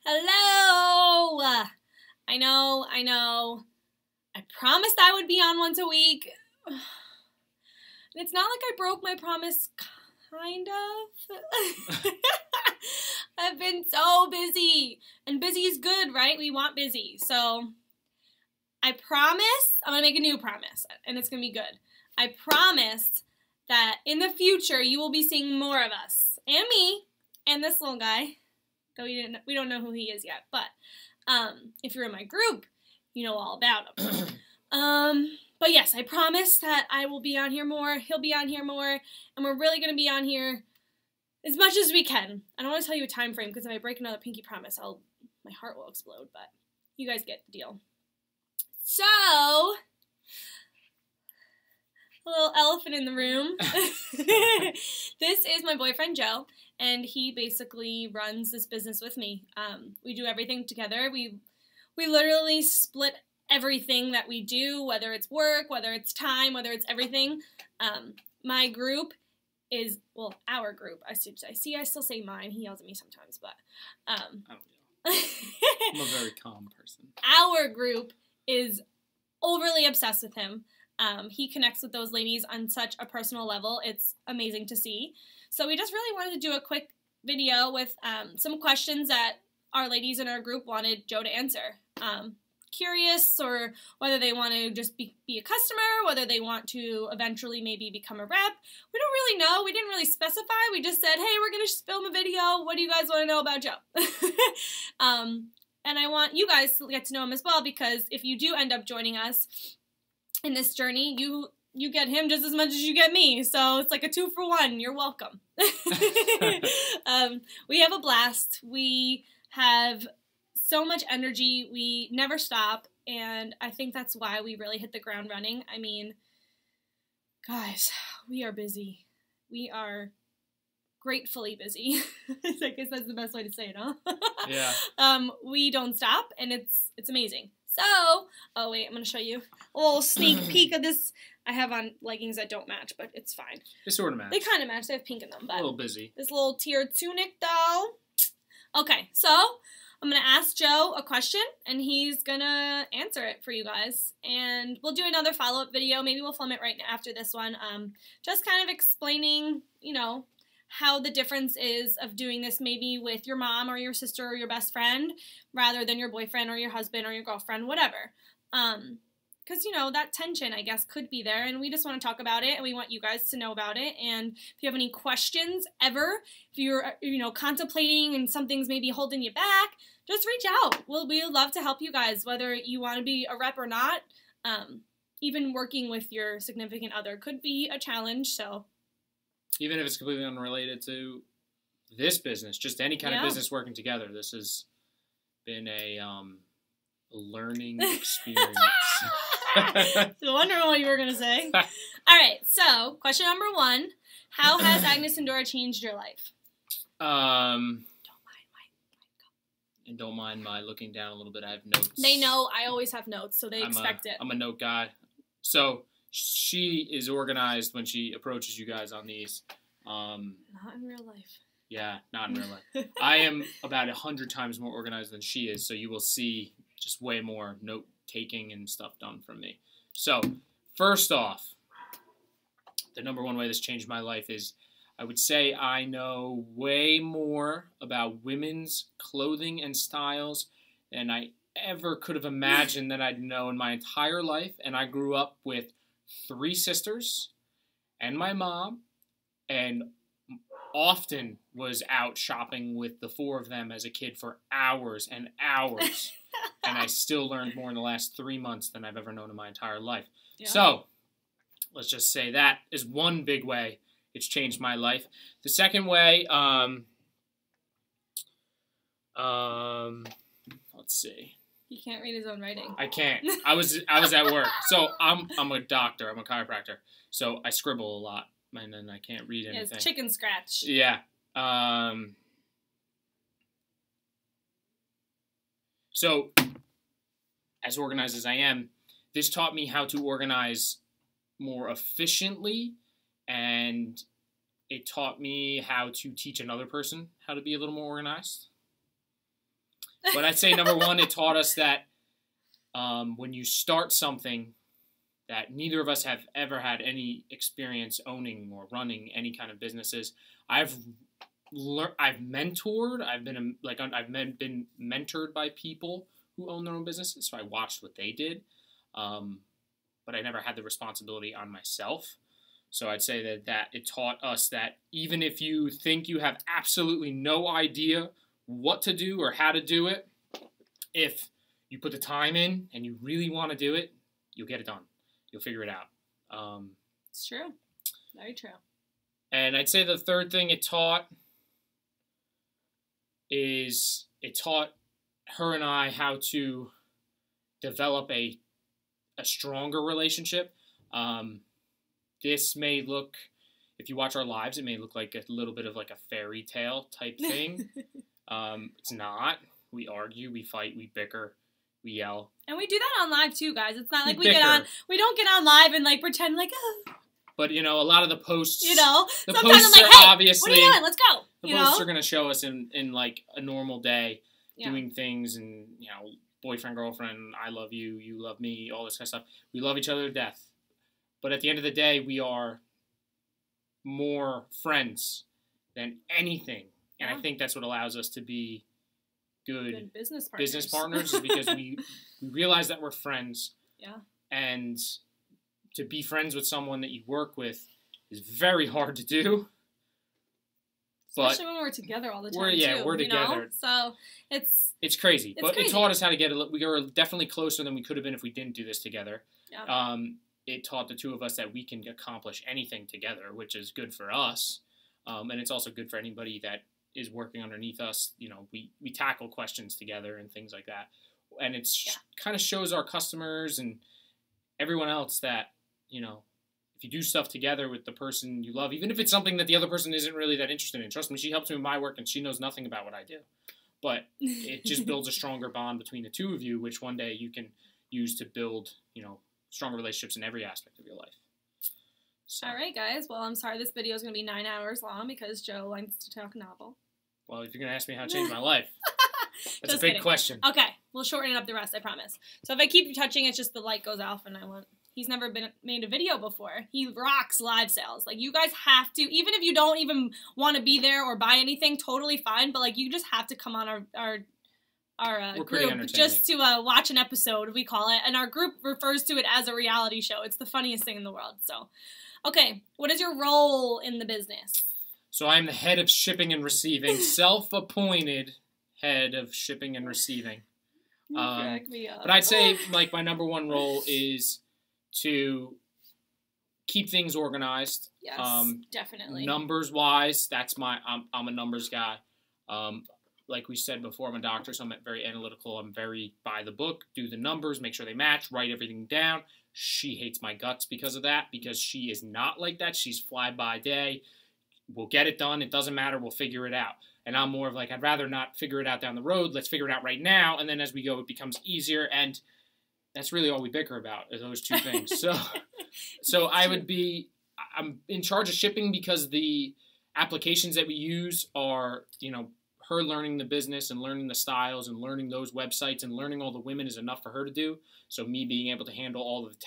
Hello! I know. I promised I would be on once a week. And it's not like I broke my promise, kind of. I've been so busy. And busy is good, right? We want busy. So I promise, I'm going to make a new promise, and it's going to be good. I promise that in the future you will be seeing more of us. And me. And this little guy. Though we don't know who he is yet, but if you're in my group, you know all about him. But yes, I promise that I will be on here more, he'll be on here more, and we're really going to be on here as much as we can. I don't want to tell you a time frame, because if I break another pinky promise, my heart will explode, but you guys get the deal. So, a little elephant in the room. This is my boyfriend, Joe. And he basically runs this business with me. We do everything together. We literally split everything that we do, whether it's work, whether it's time, whether it's everything. My group is, well, our group. I still say mine. He yells at me sometimes, but I don't yell. I'm a very calm person. Our group is overly obsessed with him. He connects with those ladies on such a personal level. It's amazing to see. So we just really wanted to do a quick video with some questions that our ladies in our group wanted Joe to answer. Curious, or whether they want to just be a customer, whether they want to eventually maybe become a rep. We don't really know. We didn't really specify. We just said, hey, we're going to film a video. What do you guys want to know about Joe? And I want you guys to get to know him as well, because if you do end up joining us in this journey, you get him just as much as you get me. So it's like a 2-for-1. You're welcome. We have a blast. We have so much energy. We never stop. And I think that's why we really hit the ground running. I mean, guys, we are busy. We are gratefully busy. I guess that's the best way to say it, huh? Yeah. We don't stop, and it's amazing. So, oh wait, I'm going to show you a little sneak peek of this. I have on leggings that don't match, but it's fine. They sort of match. They kind of match. They have pink in them, but a little busy. This little tiered tunic, though. Okay, so I'm going to ask Joe a question, and he's going to answer it for you guys. And we'll do another follow-up video. Maybe we'll film it right after this one. Just kind of explaining, you know, how the difference is of doing this maybe with your mom or your sister or your best friend rather than your boyfriend or your husband or your girlfriend, whatever. Because, you know, that tension, I guess, could be there, and we just want to talk about it, and we want you guys to know about it. And if you have any questions ever, if you're, you know, contemplating and something's maybe holding you back, just reach out. We would love to help you guys, whether you want to be a rep or not. Even working with your significant other could be a challenge, so even if it's completely unrelated to this business, just any kind of business working together, this has been a learning experience. I was wondering what you were going to say. All right, so question number 1. How has Agnes and Dora changed your life? And don't mind my looking down a little bit. I have notes. They know I always have notes, so they expect it. I'm a note guy. So she is organized when she approaches you guys on these. Not in real life. Yeah, not in real life. I am about 100 times more organized than she is, so you will see just way more note-taking and stuff done from me. So, first off, the number one way this changed my life is I would say I know way more about women's clothing and styles than I ever could have imagined that I'd know in my entire life. And I grew up with 3 sisters and my mom, and often was out shopping with the 4 of them as a kid for hours and hours. And I still learned more in the last 3 months than I've ever known in my entire life. Yeah. So, let's just say that is one big way it's changed my life. The second way, let's see. He can't read his own writing. I can't. I was at work. So I'm a doctor. I'm a chiropractor. So I scribble a lot, and then I can't read anything. It's chicken scratch. Yeah. So, as organized as I am, this taught me how to organize more efficiently, and it taught me how to teach another person how to be a little more organized. But I'd say number one, it taught us that when you start something that neither of us have ever had any experience owning or running any kind of businesses, I've mentored. I've been been mentored by people who own their own businesses, so I watched what they did, but I never had the responsibility on myself. So I'd say that it taught us that even if you think you have absolutely no idea what to do or how to do it, if you put the time in and you really want to do it, you'll get it done. You'll figure it out. It's true. Very true. And I'd say the third thing it taught her and I how to develop a stronger relationship. This may look, if you watch our lives, it may look like a little bit of like a fairy tale type thing. It's not. We argue, we fight, we bicker, we yell. And we do that on live too, guys. It's not like we don't get on live and like pretend like, oh. But, a lot of the posts, the posts I'm like, are hey, obviously, what are you doing? Let's go. The posts are going to show us in like a normal day doing things and, boyfriend, girlfriend, I love you, you love me, all this kind of stuff. We love each other to death. But at the end of the day, we are more friends than anything. And I think that's what allows us to be good business partners is because we realize that we're friends. Yeah. And to be friends with someone that you work with is very hard to do. Especially when we're together all the time, we're together. So it's crazy. But it taught us how to get we were definitely closer than we could have been if we didn't do this together. Yeah. It taught the two of us that we can accomplish anything together, which is good for us. And it's also good for anybody that is working underneath us. We tackle questions together and things like that. And it's kind of shows our customers and everyone else that, if you do stuff together with the person you love, even if it's something that the other person isn't really that interested in, trust me, she helps me with my work and she knows nothing about what I do. But it just builds a stronger bond between the two of you, which one day you can use to build, stronger relationships in every aspect of your life. So. All right, guys. Well, I'm sorry this video is going to be 9 hours long because Joe likes to talk novel. Well, if you're going to ask me how to change my life, that's a big question. Okay, we'll shorten it up the rest, I promise. So if I keep touching, it's just the light goes off and he's never made a video before. He rocks live sales. Like, you guys have to, even if you don't even want to be there or buy anything, totally fine. But, like, you just have to come on our group just to watch an episode, we call it. And our group refers to it as a reality show. It's the funniest thing in the world. So, okay, what is your role in the business? So I'm the head of shipping and receiving, self-appointed head of shipping and receiving. Crack me up. But I'd say, like, my number one role is to keep things organized. Yes, definitely. Numbers-wise, I'm a numbers guy. Like we said before, I'm a doctor, so I'm very analytical. I'm very by the book, do the numbers, make sure they match, write everything down. She hates my guts because of that, because she is not like that. She's fly by day. We'll get it done. It doesn't matter. We'll figure it out. And I'm more of like, I'd rather not figure it out down the road. Let's figure it out right now. And then as we go, it becomes easier. And that's really all we bicker about, are those two things. So I'm in charge of shipping because the applications that we use are, her learning the business and learning the styles and learning those websites and learning all the women is enough for her to do. So me being able to handle all of the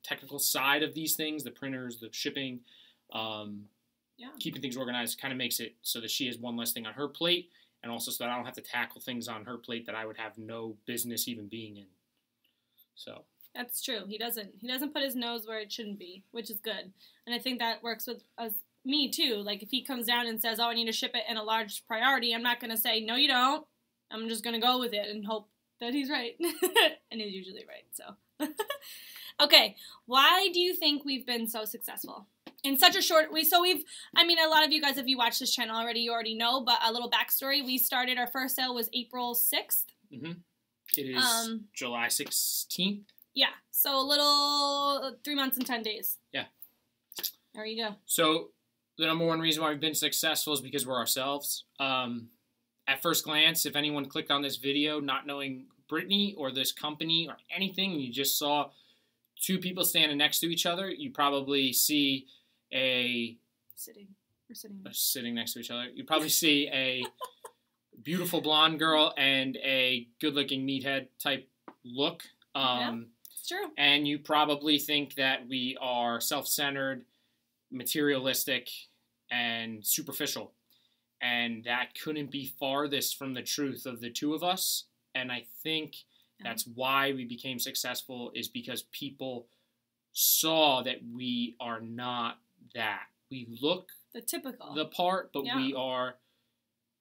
technical side of these things, the printers, the shipping, keeping things organized, kind of makes it so that she has one less thing on her plate, and also so that I don't have to tackle things on her plate that I would have no business even being in. So that's true. He doesn't put his nose where it shouldn't be, which is good. And I think that works with us. Me too. Like, if he comes down and says, oh, I need to ship it in a large priority, I'm not going to say, no, you don't. I'm just going to go with it and hope that he's right. And he's usually right, so. Okay, why do you think we've been so successful? In such a short, a lot of you guys, if you watch this channel already, you already know, but a little backstory. We started, our first sale was April 6th. Mm-hmm. It is July 16th. Yeah, so a little 3 months and 10 days. Yeah. There you go. So the number one reason why we've been successful is because we're ourselves. At first glance, if anyone clicked on this video not knowing Brittany or this company or anything, and you just saw two people standing next to each other, you probably see sitting next to each other. You probably see a beautiful blonde girl and a good-looking meathead type look. It's true. And you probably think that we are self-centered, materialistic, and superficial. And that couldn't be farthest from the truth of the two of us. And I think that's why we became successful, is because people saw that we are not that. We look the typical the part, but we are,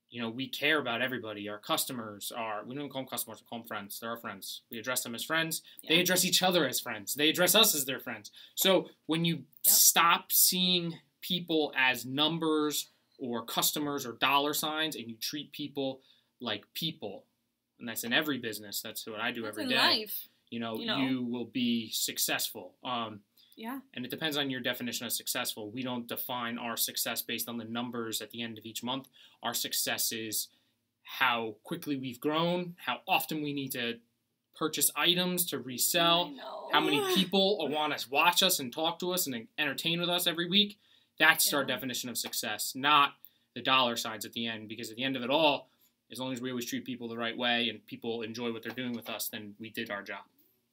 you know, we care about everybody. Our customers are, we don't call them customers, we call them friends. They're our friends. We address them as friends. They address each other as friends. They address us as their friends. So when you stop seeing people as numbers or customers or dollar signs, and you treat people like people, and that's in every business. That's what I do every day. Life. You know, you will be successful. Yeah. And it depends on your definition of successful. We don't define our success based on the numbers at the end of each month. Our success is how quickly we've grown, how often we need to purchase items to resell, how many people want to watch us and talk to us and entertain with us every week. That's our definition of success, not the dollar signs at the end. Because at the end of it all, as long as we always treat people the right way and people enjoy what they're doing with us, then we did our job.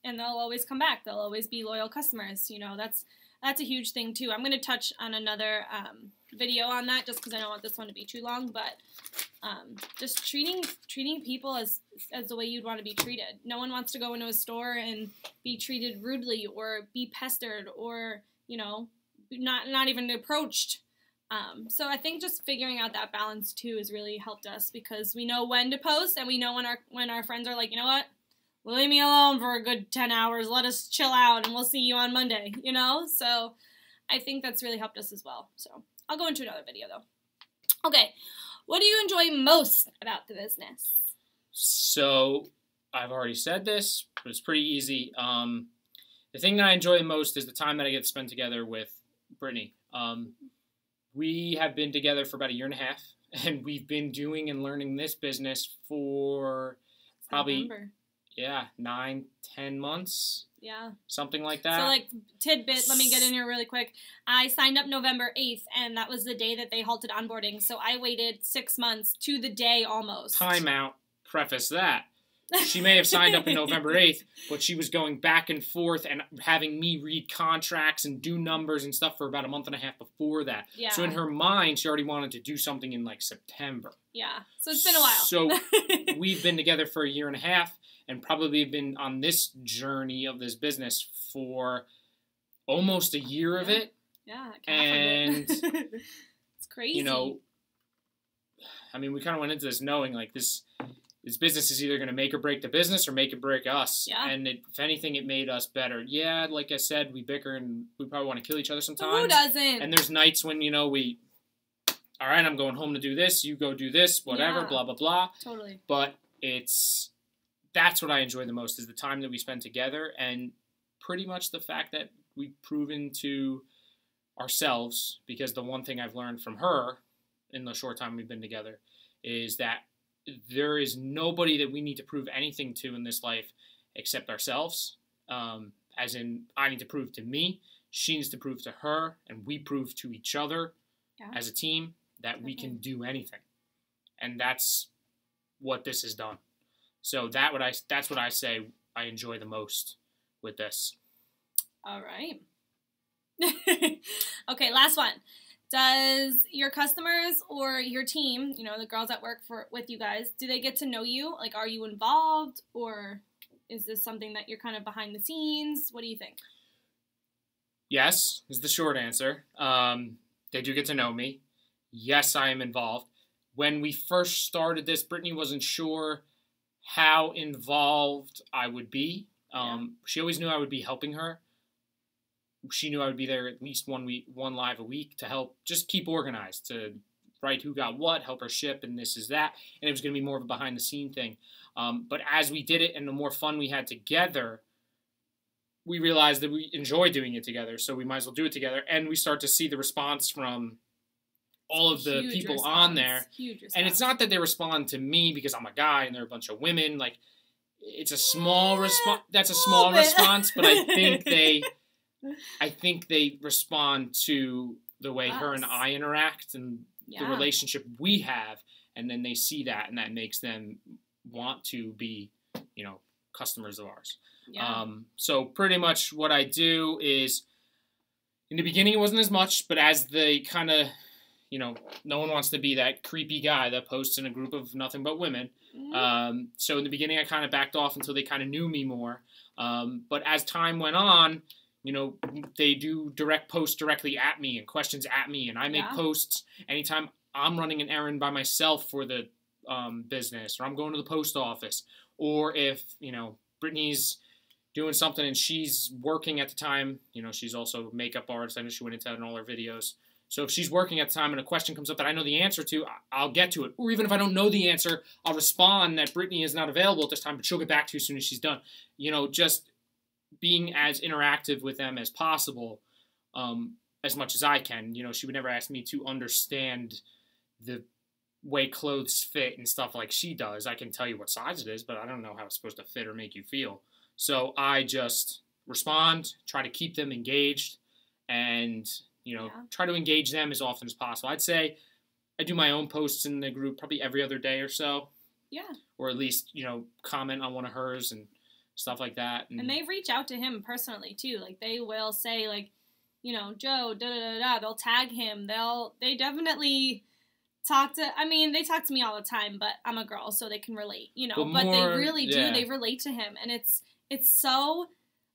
And they'll always come back. They'll always be loyal customers. You know, that's a huge thing too. I'm going to touch on another video on that, just because I don't want this one to be too long. But just treating people as the way you'd want to be treated. No one wants to go into a store and be treated rudely or be pestered or, you know, not even approached. So I think just figuring out that balance too has really helped us, because we know when to post, and we know when our friends are like, you know what, leave me alone for a good 10 hours. Let us chill out, and we'll see you on Monday, you know? So I think that's really helped us as well. So I'll go into another video, though. Okay, what do you enjoy most about the business? So I've already said this, but it's pretty easy. The thing that I enjoy the most is the time that I get to spend together with Brittany. We have been together for about 1.5 years, and we've been doing and learning this business for probably... November. 9, 10 months. Yeah. Something like that. So, like, tidbit, let me get in here really quick. I signed up November 8th, and that was the day that they halted onboarding. So I waited 6 months to the day almost. Time out. Preface that. She may have signed up on November 8th, but she was going back and forth and having me read contracts and do numbers and stuff for about 1.5 months before that. Yeah. So in her mind, she already wanted to do something in, like, September. Yeah. So it's been a while. So we've been together for 1.5 years. And probably been on this journey of this business for almost a year of it. Yeah, and it's crazy. You know, I mean, we kind of went into this knowing like this business is either going to make or break the business or make or break us. Yeah. And if anything, it made us better. Yeah, like I said, we bicker and we probably want to kill each other sometimes. Who doesn't? And there's nights when, you know, all right, I'm going home to do this. You go do this, whatever, blah, blah, blah. Totally. But that's what I enjoy the most, is the time that we spend together, and pretty much the fact that we've proven to ourselves, because the one thing I've learned from her in the short time we've been together is that there is nobody that we need to prove anything to in this life except ourselves. As in, I need to prove to me, she needs to prove to her, and we prove to each other as a team that we can do anything. And that's what this has done. So that's what I say I enjoy the most with this. All right. Okay, last one. Does your customers or your team, you know, the girls that work with you guys, do they get to know you? Like, are you involved, or is this something that you're kind of behind the scenes? What do you think? Yes, is the short answer. They do get to know me. Yes, I am involved. When we first started this, Brittany wasn't sure how involved I would be. She always knew I would be helping her. She knew I would be there at least one live a week to help just keep organized, to write who got what, help her ship, and this is that. And it was going to be more of a behind-the-scene thing. But as we did it and the more fun we had together, we realized that we enjoy doing it together, so we might as well do it together. And we start to see the response from all of the people on there. And it's not that they respond to me because I'm a guy and they're a bunch of women. Like, it's a small response. That's a small response, but I think they respond to the way her and I interact and the relationship we have. and then they see that, and that makes them want to be, customers of ours. Yeah. So pretty much what I do is, in the beginning it wasn't as much, but as they kind of, no one wants to be that creepy guy that posts in a group of nothing but women. Mm-hmm. So in the beginning I kind of backed off until they kind of knew me more. But as time went on, they do direct posts directly at me and questions at me, and I make posts anytime I'm running an errand by myself for the business, or I'm going to the post office, or if, Brittany's doing something and she's working at the time, she's also a makeup artist. I know she went into that in all her videos. So if she's working at the time and a question comes up that I know the answer to, I'll get to it. Or even if I don't know the answer, I'll respond that Brittany is not available at this time, but she'll get back to you as soon as she's done. Just being as interactive with them as possible, as much as I can. She would never ask me to understand the way clothes fit and stuff like she does. I can tell you what size it is, but I don't know how it's supposed to fit or make you feel. So I just respond, try to keep them engaged, and, try to engage them as often as possible. I'd say I do my own posts in the group probably every other day or so. Yeah. Or at least, comment on one of hers and stuff like that. And they reach out to him personally, too. Like, they will say, like, Joe, da-da-da-da. They'll tag him. They definitely they talk to me all the time, but I'm a girl, so they can relate, But they really do. They relate to him, and it's so,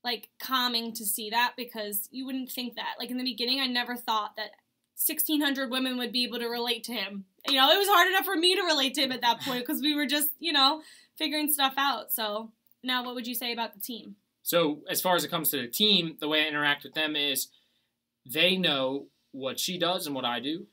like, calming to see that, because you wouldn't think that. Like, in the beginning, I never thought that 1,600 women would be able to relate to him. It was hard enough for me to relate to him at that point, because we were just, figuring stuff out. So, now what would you say about the team? So, as far as it comes to the team, the way I interact with them is they know what she does and what I do.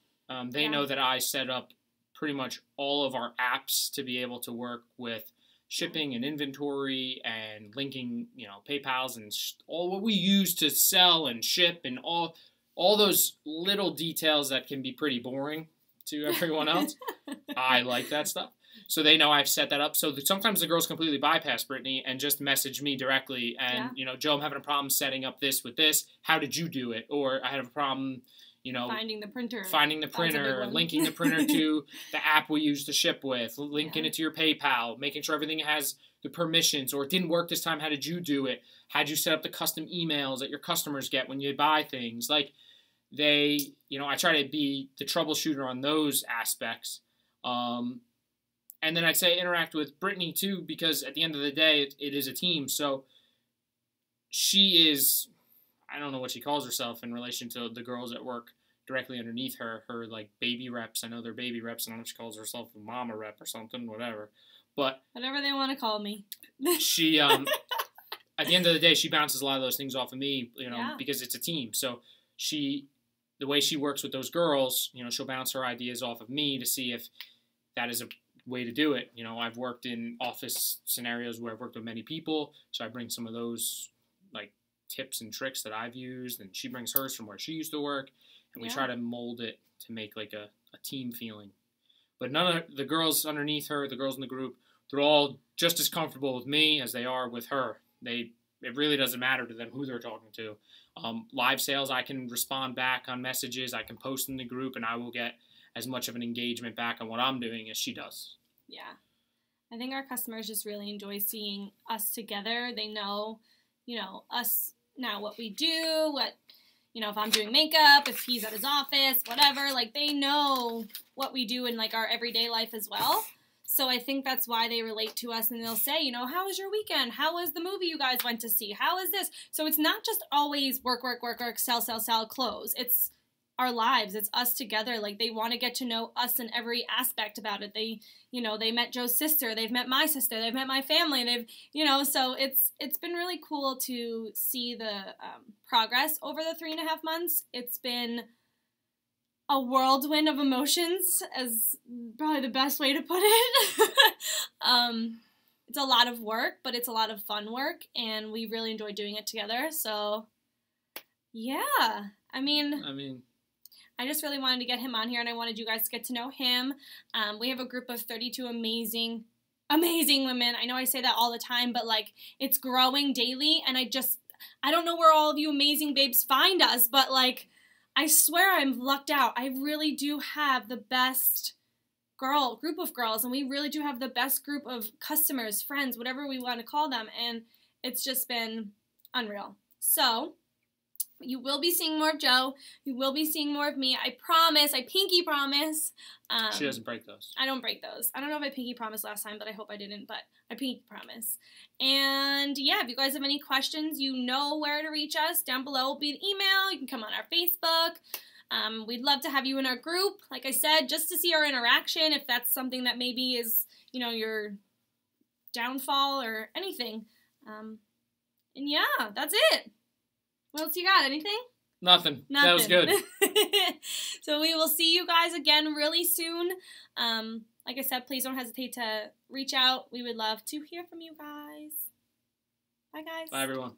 They know that I set up pretty much all of our apps to be able to work with shipping and inventory and linking, PayPals and all what we use to sell and ship, and all those little details that can be pretty boring to everyone else. I like that stuff. So they know I've set that up. So sometimes the girls completely bypass Brittany and just message me directly. And, Joe, I'm having a problem setting up this with this. How did you do it? Or I have a problem, finding the printer, linking the printer to the app we use to ship with, linking it to your PayPal, making sure everything has the permissions, or it didn't work this time. How did you do it? How'd you set up the custom emails that your customers get when you buy things? Like, I try to be the troubleshooter on those aspects. And then I'd say interact with Brittany too, because at the end of the day, it is a team. So she is, I don't know what she calls herself in relation to the girls that work directly underneath her like baby reps. I know they're baby reps. I don't know if she calls herself a mama rep or something, whatever. But whatever they want to call me. She, at the end of the day, she bounces a lot of those things off of me, because it's a team. So the way she works with those girls, she'll bounce her ideas off of me to see if that is a way to do it. I've worked in office scenarios where I've worked with many people, so I bring some of those, like, tips and tricks that I've used, and she brings hers from where she used to work, and we try to mold it to make, like, a team feeling. But none of the girls underneath her, the girls in the group, they're all just as comfortable with me as they are with her. It really doesn't matter to them who they're talking to. Live sales, I can respond back on messages, I can post in the group, and I will get as much of an engagement back on what I'm doing as she does. Yeah. I think our customers just really enjoy seeing us together. They know, us now, what we do, if I'm doing makeup, if he's at his office, whatever, like, they know what we do in, like, our everyday life as well. So I think that's why they relate to us, and they'll say, how was your weekend? How was the movie you guys went to see? How is this? So it's not just always work, sell, close. It's our lives. It's us together. Like, they want to get to know us in every aspect about it. They met Joe's sister. They've met my sister. They've met my family. So it's been really cool to see the progress over the 3.5 months. It's been a whirlwind of emotions, as probably the best way to put it. It's a lot of work, but it's a lot of fun work, and we really enjoy doing it together. So, yeah. I mean, I just really wanted to get him on here, and I wanted you guys to get to know him. We have a group of 32 amazing women. I know I say that all the time, but, like, it's growing daily, and I don't know where all of you amazing babes find us, but, like, I swear I'm lucked out. I really do have the best group of girls, and we really do have the best group of customers, friends, whatever we want to call them, and it's just been unreal. So you will be seeing more of Joe. You will be seeing more of me. I promise. I pinky promise. She doesn't break those. I don't break those. I don't know if I pinky promised last time, but I hope I didn't, but I pinky promise. And yeah, if you guys have any questions, you know where to reach us. Down below will be an email. You can come on our Facebook. We'd love to have you in our group, like I said, just to see our interaction, if that's something that maybe is, you know, your downfall or anything. And yeah, that's it. What else you got? Anything? Nothing. That was good. So we will see you guys again really soon. Like I said, please don't hesitate to reach out. We would love to hear from you guys. Bye, guys. Bye, everyone.